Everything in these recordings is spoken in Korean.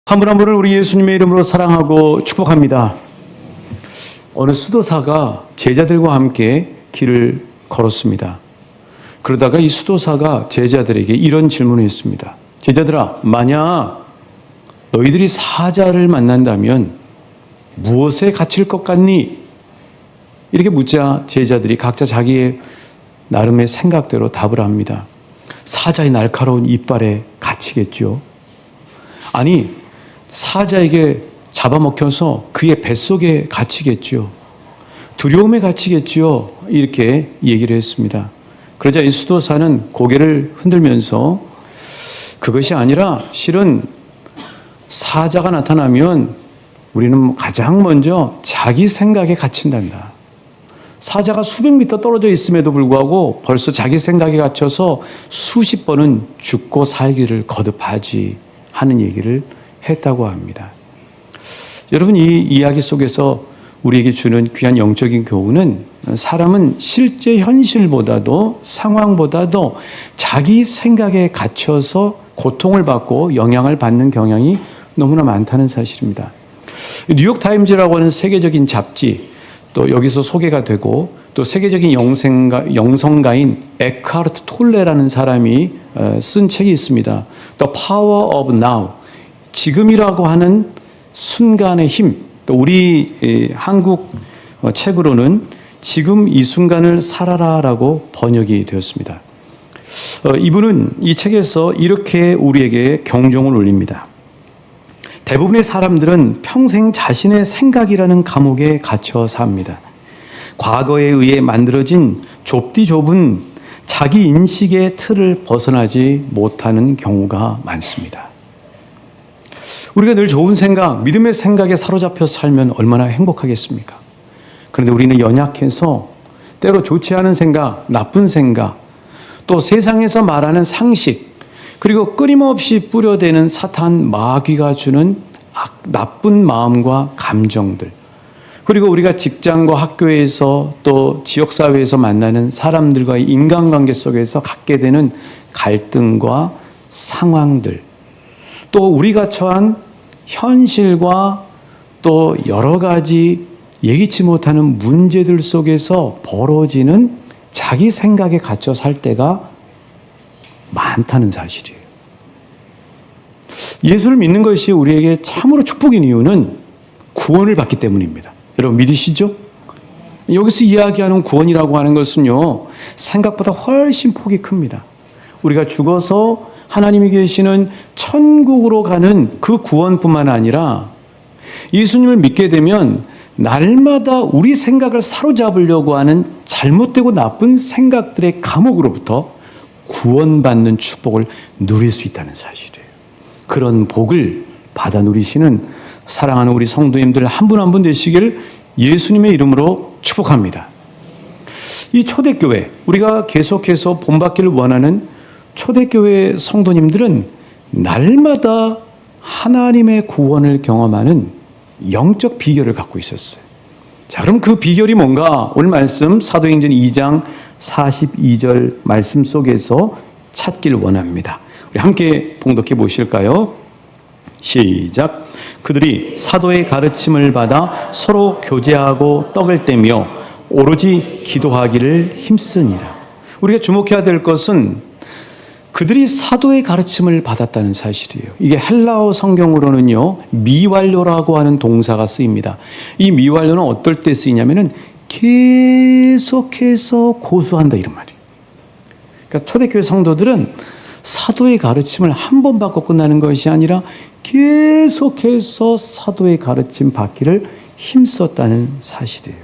한 분 한 분을 우리 예수님의 이름으로 사랑하고 축복합니다. 어느 수도사가 제자들과 함께 길을 걸었습니다. 그러다가 이 수도사가 제자들에게 이런 질문을 했습니다. 제자들아, 만약 너희들이 사자를 만난다면 무엇에 갇힐 것 같니? 이렇게 묻자 제자들이 각자 자기의 나름의 생각대로 답을 합니다. 사자의 날카로운 이빨에 갇히겠죠. 아니, 사자에게 잡아먹혀서 그의 뱃속에 갇히겠죠. 두려움에 갇히겠죠. 이렇게 얘기를 했습니다. 그러자 이 수도사는 고개를 흔들면서 그것이 아니라 실은 사자가 나타나면 우리는 가장 먼저 자기 생각에 갇힌단다. 사자가 수백 미터 떨어져 있음에도 불구하고 벌써 자기 생각에 갇혀서 수십 번은 죽고 살기를 거듭하지 하는 얘기를 했다고 합니다. 여러분, 이 이야기 속에서 우리에게 주는 귀한 영적인 교훈은 사람은 실제 현실보다도 상황보다도 자기 생각에 갇혀서 고통을 받고 영향을 받는 경향이 너무나 많다는 사실입니다. 뉴욕타임즈라고 하는 세계적인 잡지, 또 여기서 소개가 되고 또 세계적인 영성가인 에크하르트 톨레라는 사람이 쓴 책이 있습니다. The Power of Now, 지금이라고 하는 순간의 힘. 또 우리 한국 책으로는 지금 이 순간을 살아라라고 번역이 되었습니다. 이분은 이 책에서 이렇게 우리에게 경종을 울립니다. 대부분의 사람들은 평생 자신의 생각이라는 감옥에 갇혀 삽니다. 과거에 의해 만들어진 좁디 좁은 자기 인식의 틀을 벗어나지 못하는 경우가 많습니다. 우리가 늘 좋은 생각, 믿음의 생각에 사로잡혀 살면 얼마나 행복하겠습니까? 그런데 우리는 연약해서 때로 좋지 않은 생각, 나쁜 생각, 또 세상에서 말하는 상식, 그리고 끊임없이 뿌려대는 사탄 마귀가 주는 나쁜 마음과 감정들, 그리고 우리가 직장과 학교에서 또 지역사회에서 만나는 사람들과의 인간관계 속에서 갖게 되는 갈등과 상황들, 또 우리가 처한 현실과 또 여러 가지 예기치 못하는 문제들 속에서 벌어지는 자기 생각에 갇혀 살 때가 많다는 사실이에요. 예수를 믿는 것이 우리에게 참으로 축복인 이유는 구원을 받기 때문입니다. 여러분 믿으시죠? 여기서 이야기하는 구원이라고 하는 것은요, 생각보다 훨씬 폭이 큽니다. 우리가 죽어서 하나님이 계시는 천국으로 가는 그 구원뿐만 아니라 예수님을 믿게 되면 날마다 우리 생각을 사로잡으려고 하는 잘못되고 나쁜 생각들의 감옥으로부터 구원받는 축복을 누릴 수 있다는 사실이에요. 그런 복을 받아 누리시는 사랑하는 우리 성도님들 한 분 한 분 되시길 예수님의 이름으로 축복합니다. 이 초대교회, 우리가 계속해서 본받기를 원하는 초대교회 성도님들은 날마다 하나님의 구원을 경험하는 영적 비결을 갖고 있었어요. 자, 그럼 그 비결이 뭔가 오늘 말씀 사도행전 2장 42절 말씀 속에서 찾길 원합니다. 우리 함께 봉독해 보실까요? 시작. 그들이 사도의 가르침을 받아 서로 교제하고 떡을 떼며 오로지 기도하기를 힘쓰니라. 우리가 주목해야 될 것은 그들이 사도의 가르침을 받았다는 사실이에요. 이게 헬라어 성경으로는요, 미완료라고 하는 동사가 쓰입니다. 이 미완료는 어떨 때 쓰이냐면은 계속해서 고수한다 이런 말이에요. 그러니까 초대교회 성도들은 사도의 가르침을 한 번 받고 끝나는 것이 아니라 계속해서 사도의 가르침 받기를 힘썼다는 사실이에요.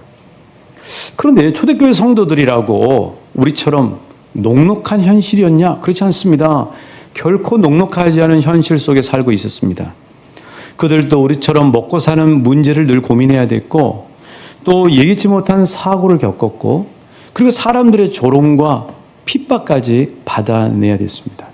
그런데 초대교회 성도들이라고 우리처럼 녹록한 현실이었냐? 그렇지 않습니다. 결코 녹록하지 않은 현실 속에 살고 있었습니다. 그들도 우리처럼 먹고 사는 문제를 늘 고민해야 됐고, 또 예기치 못한 사고를 겪었고, 그리고 사람들의 조롱과 핍박까지 받아내야 됐습니다.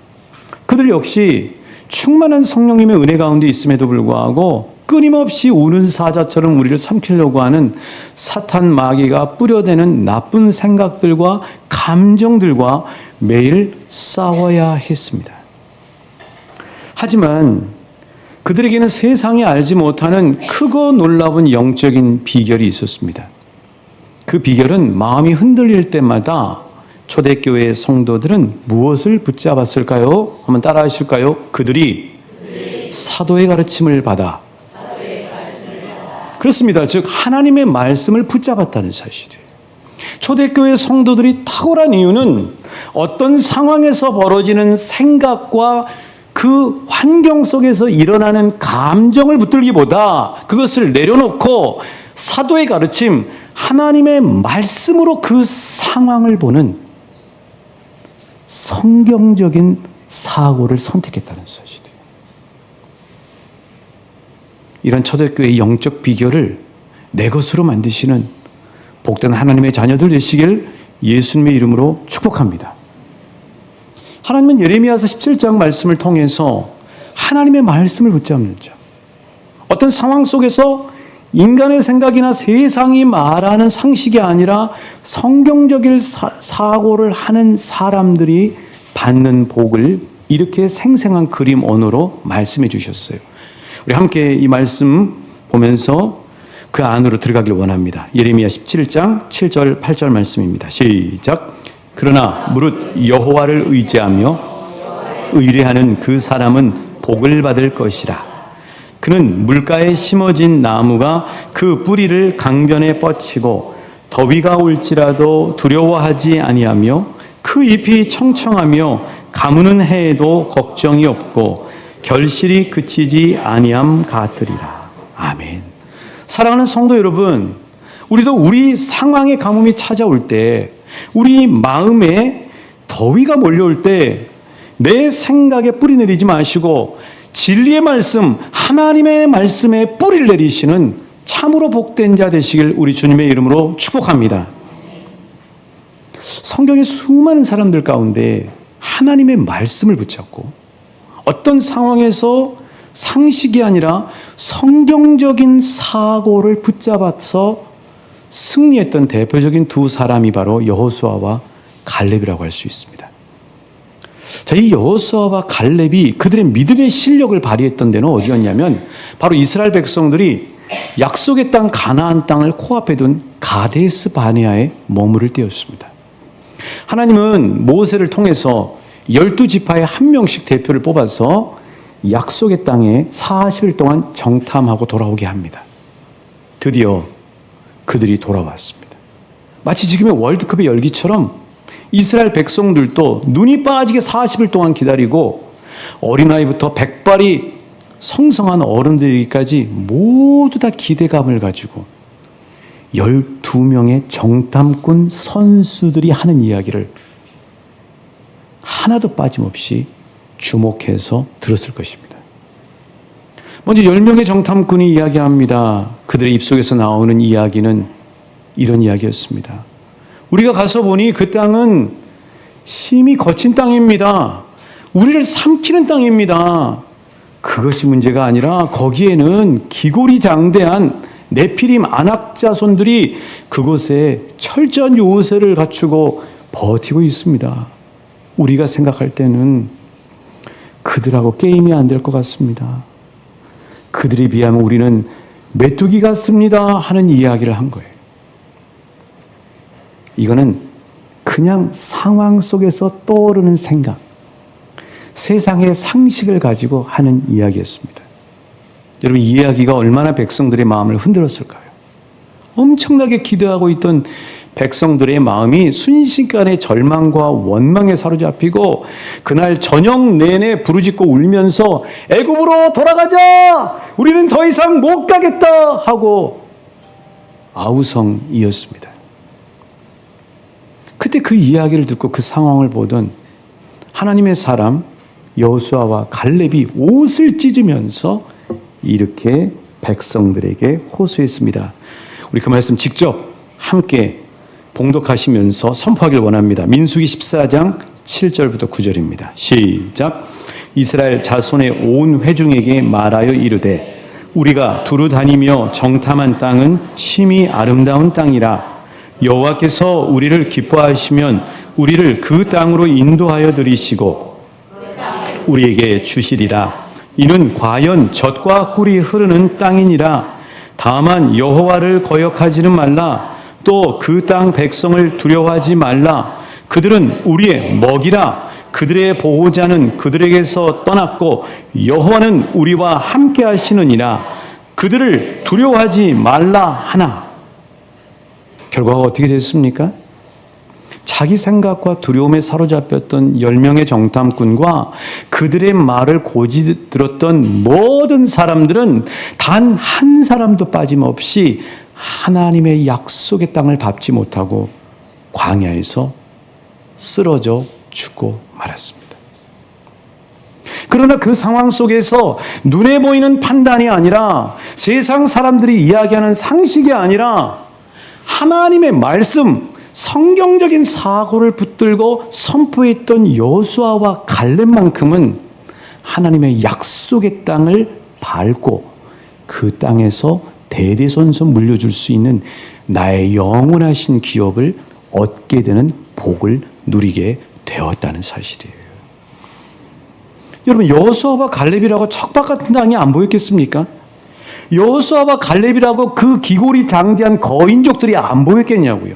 그들 역시 충만한 성령님의 은혜 가운데 있음에도 불구하고 끊임없이 우는 사자처럼 우리를 삼키려고 하는 사탄 마귀가 뿌려대는 나쁜 생각들과 감정들과 매일 싸워야 했습니다. 하지만 그들에게는 세상이 알지 못하는 크고 놀라운 영적인 비결이 있었습니다. 그 비결은 마음이 흔들릴 때마다 초대교회 성도들은 무엇을 붙잡았을까요? 한번 따라 하실까요? 그들이 사도의 가르침을 받아. 그렇습니다. 즉 하나님의 말씀을 붙잡았다는 사실이에요. 초대교회 성도들이 탁월한 이유는 어떤 상황에서 벌어지는 생각과 그 환경 속에서 일어나는 감정을 붙들기보다 그것을 내려놓고 사도의 가르침, 하나님의 말씀으로 그 상황을 보는 성경적인 사고를 선택했다는 사실이에요. 이런 초대교회의 영적 비결을 내 것으로 만드시는 복된 하나님의 자녀들 되시길 예수님의 이름으로 축복합니다. 하나님은 예레미야서 17장 말씀을 통해서 하나님의 말씀을 붙잡는 자, 어떤 상황 속에서 인간의 생각이나 세상이 말하는 상식이 아니라 성경적인 사고를 하는 사람들이 받는 복을 이렇게 생생한 그림 언어로 말씀해 주셨어요. 우리 함께 이 말씀 보면서 그 안으로 들어가길 원합니다. 예레미야 17장 7절 8절 말씀입니다. 시작. 그러나 무릇 여호와를 의지하며 의뢰하는 그 사람은 복을 받을 것이라. 그는 물가에 심어진 나무가 그 뿌리를 강변에 뻗치고 더위가 올지라도 두려워하지 아니하며 그 잎이 청청하며 가무는 해에도 걱정이 없고 결실이 그치지 아니함 같으리라. 아멘. 사랑하는 성도 여러분, 우리도 우리 상황의 가뭄이 찾아올 때, 우리 마음에 더위가 몰려올 때 내 생각에 뿌리 내리지 마시고 진리의 말씀, 하나님의 말씀에 뿌리를 내리시는 참으로 복된 자 되시길 우리 주님의 이름으로 축복합니다. 성경의 수많은 사람들 가운데 하나님의 말씀을 붙잡고 어떤 상황에서 상식이 아니라 성경적인 사고를 붙잡아서 승리했던 대표적인 두 사람이 바로 여호수아와 갈렙이라고 할 수 있습니다. 자, 이 여호수아와 갈렙이 그들의 믿음의 실력을 발휘했던 데는 어디였냐면 바로 이스라엘 백성들이 약속의 땅 가나안 땅을 코앞에 둔 가데스 바네아에 머무를 때였습니다. 하나님은 모세를 통해서 12지파의 한 명씩 대표를 뽑아서 약속의 땅에 40일 동안 정탐하고 돌아오게 합니다. 드디어 그들이 돌아왔습니다. 마치 지금의 월드컵의 열기처럼 이스라엘 백성들도 눈이 빠지게 40일 동안 기다리고 어린아이부터 백발이 성성한 어른들까지 모두 다 기대감을 가지고 12명의 정탐꾼 선수들이 하는 이야기를 하나도 빠짐없이 주목해서 들었을 것입니다. 먼저 10명의 정탐꾼이 이야기합니다. 그들의 입속에서 나오는 이야기는 이런 이야기였습니다. 우리가 가서 보니 그 땅은 심히 거친 땅입니다. 우리를 삼키는 땅입니다. 그것이 문제가 아니라 거기에는 기골이 장대한 네피림 아낙 자손들이 그곳에 철저한 요새를 갖추고 버티고 있습니다. 우리가 생각할 때는 그들하고 게임이 안 될 것 같습니다. 그들에 비하면 우리는 메뚜기 같습니다 하는 이야기를 한 거예요. 이거는 그냥 상황 속에서 떠오르는 생각, 세상의 상식을 가지고 하는 이야기였습니다. 여러분, 이 이야기가 얼마나 백성들의 마음을 흔들었을까요? 엄청나게 기대하고 있던 백성들의 마음이 순식간에 절망과 원망에 사로잡히고 그날 저녁 내내 부르짖고 울면서 애굽으로 돌아가자! 우리는 더 이상 못 가겠다! 하고 아우성이었습니다. 그때 그 이야기를 듣고 그 상황을 보던 하나님의 사람 여호수아와 갈렙이 옷을 찢으면서 이렇게 백성들에게 호소했습니다. 우리 그 말씀 직접 함께 봉독하시면서 선포하길 원합니다. 민수기 14장 7절부터 9절입니다. 시작. 이스라엘 자손의 온 회중에게 말하여 이르되 우리가 두루 다니며 정탐한 땅은 심히 아름다운 땅이라. 여호와께서 우리를 기뻐하시면 우리를 그 땅으로 인도하여 들이시고 우리에게 주시리라. 이는 과연 젖과 꿀이 흐르는 땅이니라. 다만 여호와를 거역하지는 말라. 또 그 땅 백성을 두려워하지 말라. 그들은 우리의 먹이라. 그들의 보호자는 그들에게서 떠났고 여호와는 우리와 함께 하시느니라. 그들을 두려워하지 말라 하나. 결과가 어떻게 됐습니까? 자기 생각과 두려움에 사로잡혔던 10명의 정탐꾼과 그들의 말을 고지 들었던 모든 사람들은 단 한 사람도 빠짐없이 하나님의 약속의 땅을 밟지 못하고 광야에서 쓰러져 죽고 말았습니다. 그러나 그 상황 속에서 눈에 보이는 판단이 아니라 세상 사람들이 이야기하는 상식이 아니라 하나님의 말씀, 성경적인 사고를 붙들고 선포했던 여호수아와 갈렙만큼은 하나님의 약속의 땅을 밟고 그 땅에서 대대손손 물려줄 수 있는 나의 영원하신 기업을 얻게 되는 복을 누리게 되었다는 사실이에요. 여러분, 여호수아와 갈렙이라고 척박 같은 땅이 안 보였겠습니까? 여호수아와 갈렙이라고 그 기골이 장대한 거인족들이 안 보였겠냐고요.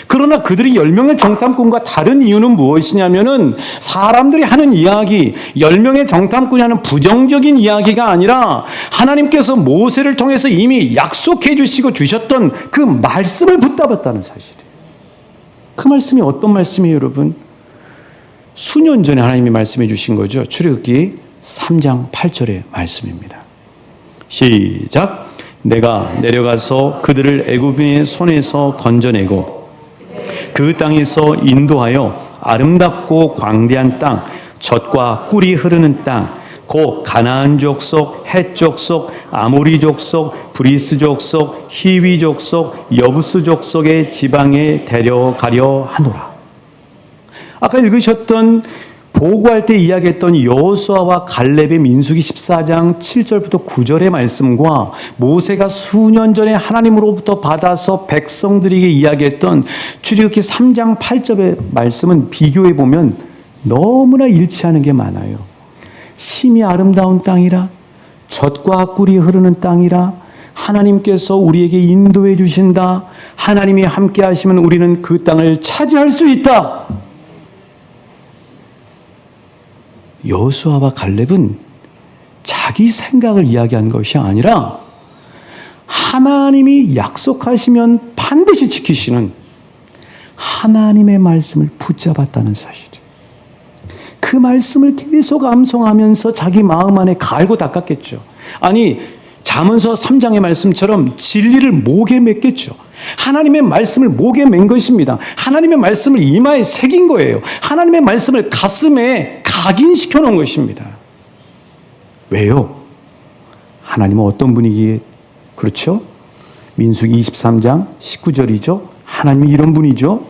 그러나 그들이 10명의 정탐꾼과 다른 이유는 무엇이냐면은 사람들이 하는 이야기, 10명의 정탐꾼이 하는 부정적인 이야기가 아니라 하나님께서 모세를 통해서 이미 약속해 주시고 주셨던 그 말씀을 붙잡았다는 사실이에요. 그 말씀이 어떤 말씀이에요, 여러분? 수년 전에 하나님이 말씀해 주신 거죠. 출애굽기 3장 8절의 말씀입니다. 시작. 내가 내려가서 그들을 애굽인의 손에서 건져내고 그 땅에서 인도하여 아름답고 광대한 땅, 젖과 꿀이 흐르는 땅, 곧 가나안 족속, 헷 족속, 아모리 족속, 브리스 족속, 히위 족속, 여부스 족속의 지방에 데려가려 하노라. 아까 읽으셨던 보고할 때 이야기했던 여호수아와 갈렙의 민수기 14장 7절부터 9절의 말씀과 모세가 수년 전에 하나님으로부터 받아서 백성들에게 이야기했던 출애굽기 3장 8절의 말씀은 비교해 보면 너무나 일치하는 게 많아요. 심히 아름다운 땅이라, 젖과 꿀이 흐르는 땅이라, 하나님께서 우리에게 인도해 주신다. 하나님이 함께 하시면 우리는 그 땅을 차지할 수 있다. 여호수아와 갈렙은 자기 생각을 이야기한 것이 아니라 하나님이 약속하시면 반드시 지키시는 하나님의 말씀을 붙잡았다는 사실이에요. 그 말씀을 계속 암송하면서 자기 마음 안에 갈고 닦았겠죠. 아니, 잠언서 3장의 말씀처럼 진리를 목에 맸겠죠. 하나님의 말씀을 목에 맨 것입니다. 하나님의 말씀을 이마에 새긴 거예요. 하나님의 말씀을 가슴에 각인시켜 놓은 것입니다. 왜요? 하나님은 어떤 분이기에 그렇죠? 민수기 23장 19절이죠. 하나님이 이런 분이죠.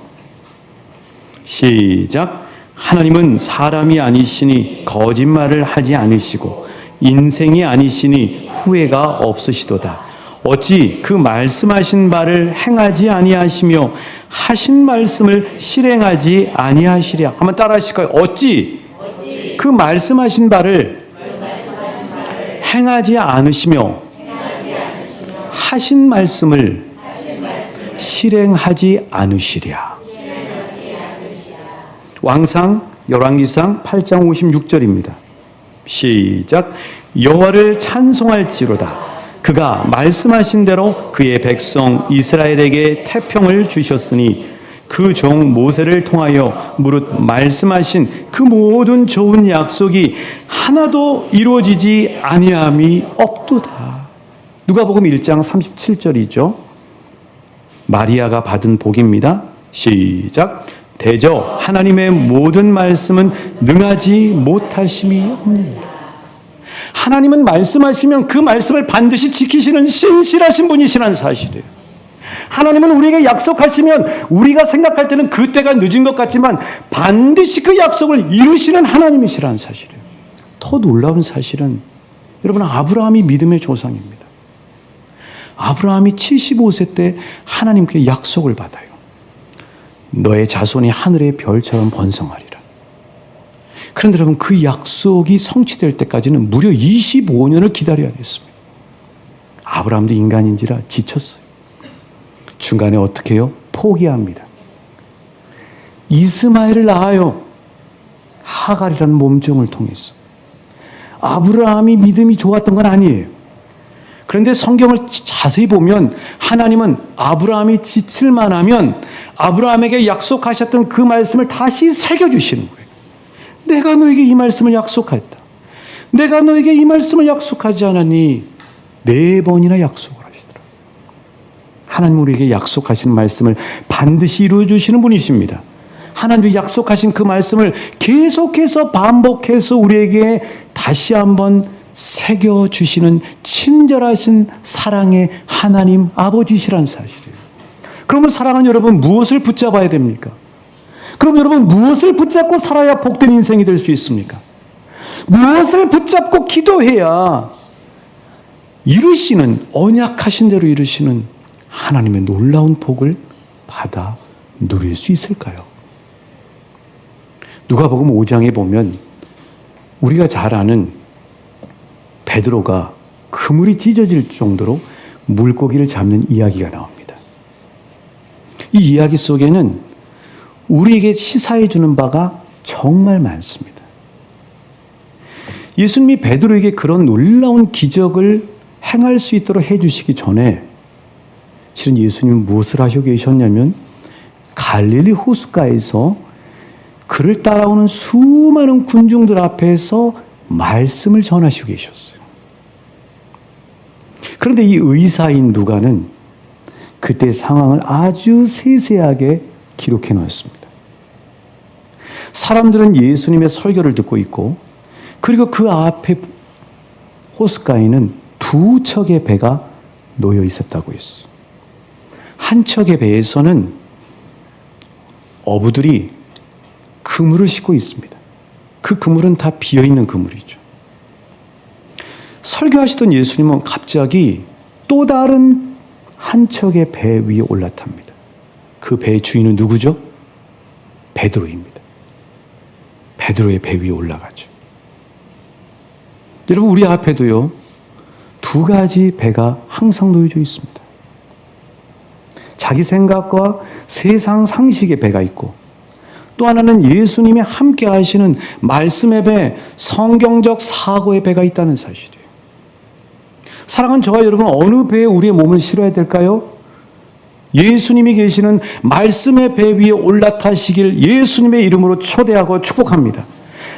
시작. 하나님은 사람이 아니시니 거짓말을 하지 않으시고 인생이 아니시니 후회가 없으시도다. 어찌 그 말씀하신 바를 행하지 아니하시며 하신 말씀을 실행하지 아니하시랴. 한번 따라하실까요? 어찌 그 말씀하신 바를 행하지 않으시며 하신 말씀을 실행하지 않으시랴. 왕상 열왕기상 8장 56절입니다. 시작. 여호와를 찬송할지로다. 그가 말씀하신 대로 그의 백성 이스라엘에게 태평을 주셨으니 그 종 모세를 통하여 무릇 말씀하신 그 모든 좋은 약속이 하나도 이루어지지 아니함이 없도다. 누가복음 1장 37절이죠. 마리아가 받은 복입니다. 시작. 대저 하나님의 모든 말씀은 능하지 못하심이 없느니라. 하나님은 말씀하시면 그 말씀을 반드시 지키시는 신실하신 분이시라는 사실이에요. 하나님은 우리에게 약속하시면 우리가 생각할 때는 그때가 늦은 것 같지만 반드시 그 약속을 이루시는 하나님이시라는 사실이에요. 더 놀라운 사실은 여러분, 아브라함이 믿음의 조상입니다. 아브라함이 75세 때 하나님께 약속을 받아요. 너의 자손이 하늘의 별처럼 번성하리라. 그런데 여러분, 그 약속이 성취될 때까지는 무려 25년을 기다려야 됐습니다. 아브라함도 인간인지라 지쳤어요. 중간에 어떻게 해요? 포기합니다. 이스마엘을 낳아요. 하갈이라는 몸종을 통해서. 아브라함이 믿음이 좋았던 건 아니에요. 그런데 성경을 자세히 보면 하나님은 아브라함이 지칠만 하면 아브라함에게 약속하셨던 그 말씀을 다시 새겨주시는 거예요. 내가 너에게 이 말씀을 약속했다. 내가 너에게 이 말씀을 약속하지 않았니? 4번이나 약속을 하시더라고요. 하나님 우리에게 약속하신 말씀을 반드시 이루어주시는 분이십니다. 하나님이 약속하신 그 말씀을 계속해서 반복해서 우리에게 다시 한번 새겨주시는 친절하신 사랑의 하나님 아버지시라는 사실이에요. 그러면 사랑하는 여러분, 무엇을 붙잡아야 됩니까? 그럼 여러분, 무엇을 붙잡고 살아야 복된 인생이 될 수 있습니까? 무엇을 붙잡고 기도해야 이루시는, 언약하신 대로 이루시는 하나님의 놀라운 복을 받아 누릴 수 있을까요? 누가복음 5장에 보면 우리가 잘 아는 베드로가 그물이 찢어질 정도로 물고기를 잡는 이야기가 나옵니다. 이 이야기 속에는 우리에게 시사해 주는 바가 정말 많습니다. 예수님이 베드로에게 그런 놀라운 기적을 행할 수 있도록 해주시기 전에 실은 예수님은 무엇을 하시고 계셨냐면 갈릴리 호숫가에서 그를 따라오는 수많은 군중들 앞에서 말씀을 전하시고 계셨어요. 그런데 이 의사인 누가는 그때 상황을 아주 세세하게 기록해 놓았습니다. 사람들은 예수님의 설교를 듣고 있고, 그리고 그 앞에 호숫가에는 2척의 배가 놓여 있었다고 했어요. 한 척의 배에서는 어부들이 그물을 싣고 있습니다. 그 그물은 다 비어있는 그물이죠. 설교하시던 예수님은 갑자기 또 다른 한 척의 배 위에 올라탑니다. 그 배의 주인은 누구죠? 베드로입니다. 베드로의 배 위에 올라가죠. 여러분, 우리 앞에도요, 2가지 배가 항상 놓여져 있습니다. 자기 생각과 세상 상식의 배가 있고, 또 하나는 예수님이 함께 하시는 말씀의 배, 성경적 사고의 배가 있다는 사실이에요. 사랑하는 저와 여러분, 어느 배에 우리의 몸을 실어야 될까요? 예수님이 계시는 말씀의 배 위에 올라타시길 예수님의 이름으로 초대하고 축복합니다.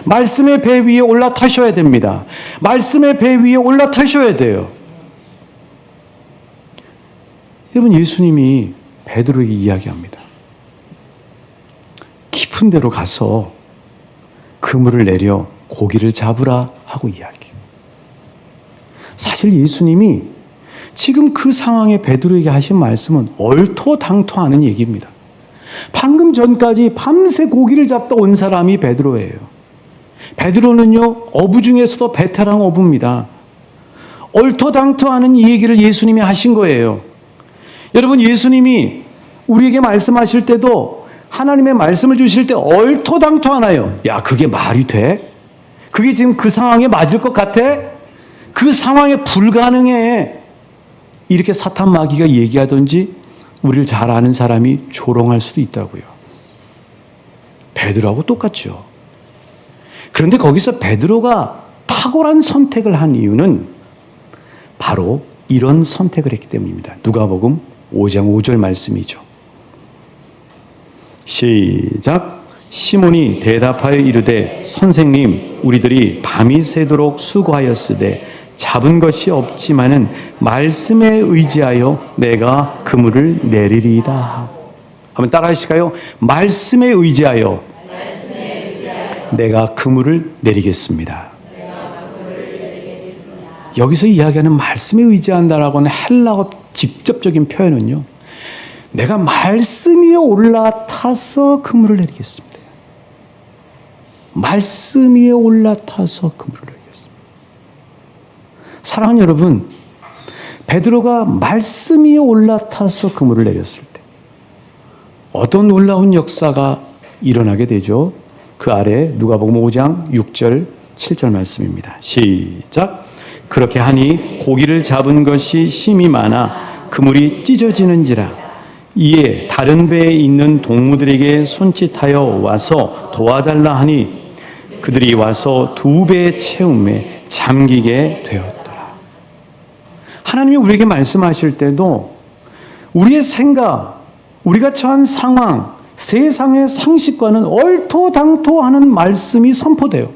말씀의 배 위에 올라타셔야 됩니다. 말씀의 배 위에 올라타셔야 돼요. 여러분, 예수님이 베드로에게 이야기합니다. 깊은 데로 가서 그물을 내려 고기를 잡으라 하고 이야기해요. 사실 예수님이 지금 그 상황에 베드로에게 하신 말씀은 얼토당토하는 얘기입니다. 방금 전까지 밤새 고기를 잡다 온 사람이 베드로예요. 베드로는요, 어부 중에서도 베테랑 어부입니다. 얼토당토하는 이 얘기를 예수님이 하신 거예요. 여러분, 예수님이 우리에게 말씀하실 때도 하나님의 말씀을 주실 때 얼토당토하나요? 야, 그게 말이 돼? 그게 지금 그 상황에 맞을 것 같아? 그 상황에 불가능해. 이렇게 사탄 마귀가 얘기하든지 우리를 잘 아는 사람이 조롱할 수도 있다고요. 베드로하고 똑같죠. 그런데 거기서 베드로가 탁월한 선택을 한 이유는 바로 이런 선택을 했기 때문입니다. 누가복음 5장 5절 말씀이죠. 시작. 시몬이 대답하여 이르되 선생님, 우리들이 밤이 새도록 수고하였으되 잡은 것이 없지만은 말씀에 의지하여 내가 그물을 내리리이다. 한번 따라 하실까요? 말씀에 의지하여 내가 그물을 내리겠습니다. 여기서 이야기하는 말씀에 의지한다라고 하는 헬라어 직접적인 표현은요, 내가 말씀 위에 올라타서 그물을 내리겠습니다. 말씀 위에 올라타서 그물을 내리겠습니다. 사랑하는 여러분, 베드로가 말씀 위에 올라타서 그물을 내렸을 때 어떤 놀라운 역사가 일어나게 되죠? 그 아래 누가복음 5장 6절 7절 말씀입니다. 시작. 그렇게 하니 고기를 잡은 것이 심이 많아 그물이 찢어지는지라. 이에 다른 배에 있는 동무들에게 손짓하여 와서 도와달라 하니 그들이 와서 2배 채움에 잠기게 되었더라. 하나님이 우리에게 말씀하실 때도 우리의 생각, 우리가 처한 상황, 세상의 상식과는 얼토당토하는 말씀이 선포돼요.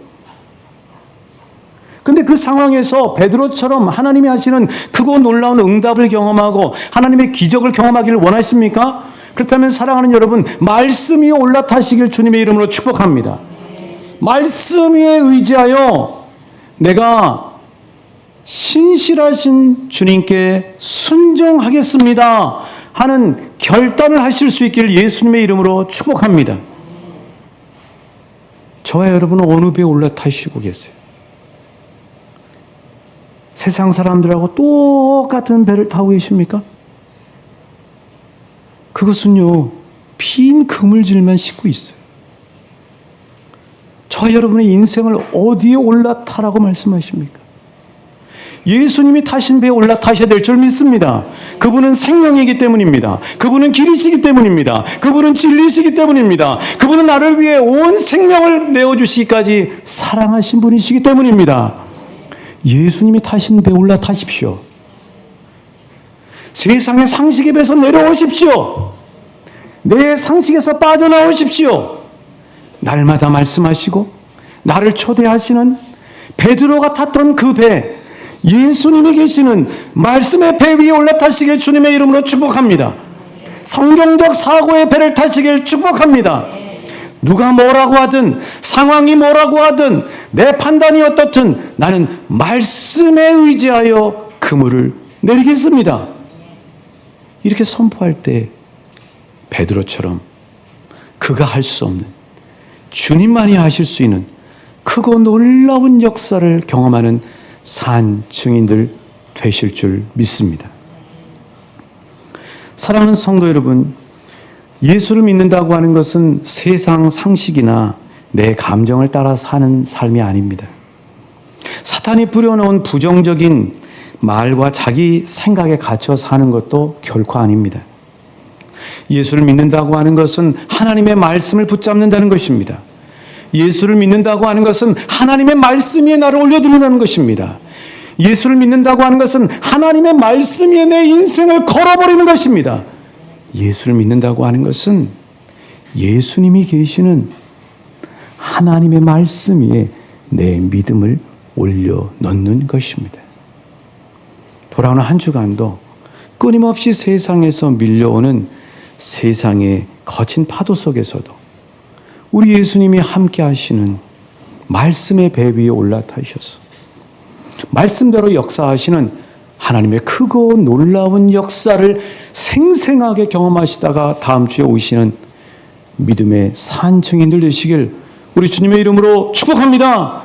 근데 그 상황에서 베드로처럼 하나님이 하시는 크고 놀라운 응답을 경험하고 하나님의 기적을 경험하기를 원하십니까? 그렇다면 사랑하는 여러분, 말씀 위에 올라타시길 주님의 이름으로 축복합니다. 말씀 위에 의지하여 내가 신실하신 주님께 순종하겠습니다 하는 결단을 하실 수 있기를 예수님의 이름으로 축복합니다. 저와 여러분은 어느 배에 올라타시고 계세요? 세상 사람들하고 똑같은 배를 타고 계십니까? 그것은요, 빈 그물질만 싣고 있어요. 저와 여러분의 인생을 어디에 올라타라고 말씀하십니까? 예수님이 타신 배에 올라타셔야 될 줄 믿습니다. 그분은 생명이기 때문입니다. 그분은 길이시기 때문입니다. 그분은 진리시기 때문입니다. 그분은 나를 위해 온 생명을 내어주시기까지 사랑하신 분이시기 때문입니다. 예수님이 타신 배에 올라타십시오. 세상의 상식에 배에서 내려오십시오. 내 상식에서 빠져나오십시오. 날마다 말씀하시고 나를 초대하시는 베드로가 탔던 그 배, 예수님이 계시는 말씀의 배 위에 올라타시길 주님의 이름으로 축복합니다. 성경적 사고의 배를 타시길 축복합니다. 누가 뭐라고 하든 상황이 뭐라고 하든 내 판단이 어떻든 나는 말씀에 의지하여 그물을 내리겠습니다. 이렇게 선포할 때 베드로처럼 그가 할 수 없는 주님만이 하실 수 있는 크고 놀라운 역사를 경험하는 산 증인들 되실 줄 믿습니다. 사랑하는 성도 여러분, 예수를 믿는다고 하는 것은 세상 상식이나 내 감정을 따라 사는 삶이 아닙니다. 사탄이 뿌려놓은 부정적인 말과 자기 생각에 갇혀 사는 것도 결코 아닙니다. 예수를 믿는다고 하는 것은 하나님의 말씀을 붙잡는다는 것입니다. 예수를 믿는다고 하는 것은 하나님의 말씀 위에 나를 올려드린다는 것입니다. 예수를 믿는다고 하는 것은 하나님의 말씀 위에 내 인생을 걸어버리는 것입니다. 예수를 믿는다고 하는 것은 예수님이 계시는 하나님의 말씀 위에 내 믿음을 올려놓는 것입니다. 돌아오는 한 주간도 끊임없이 세상에서 밀려오는 세상의 거친 파도 속에서도 우리 예수님이 함께 하시는 말씀의 배 위에 올라타셔서 말씀대로 역사하시는 하나님의 크고 놀라운 역사를 생생하게 경험하시다가 다음 주에 오시는 믿음의 산 증인들 되시길 우리 주님의 이름으로 축복합니다.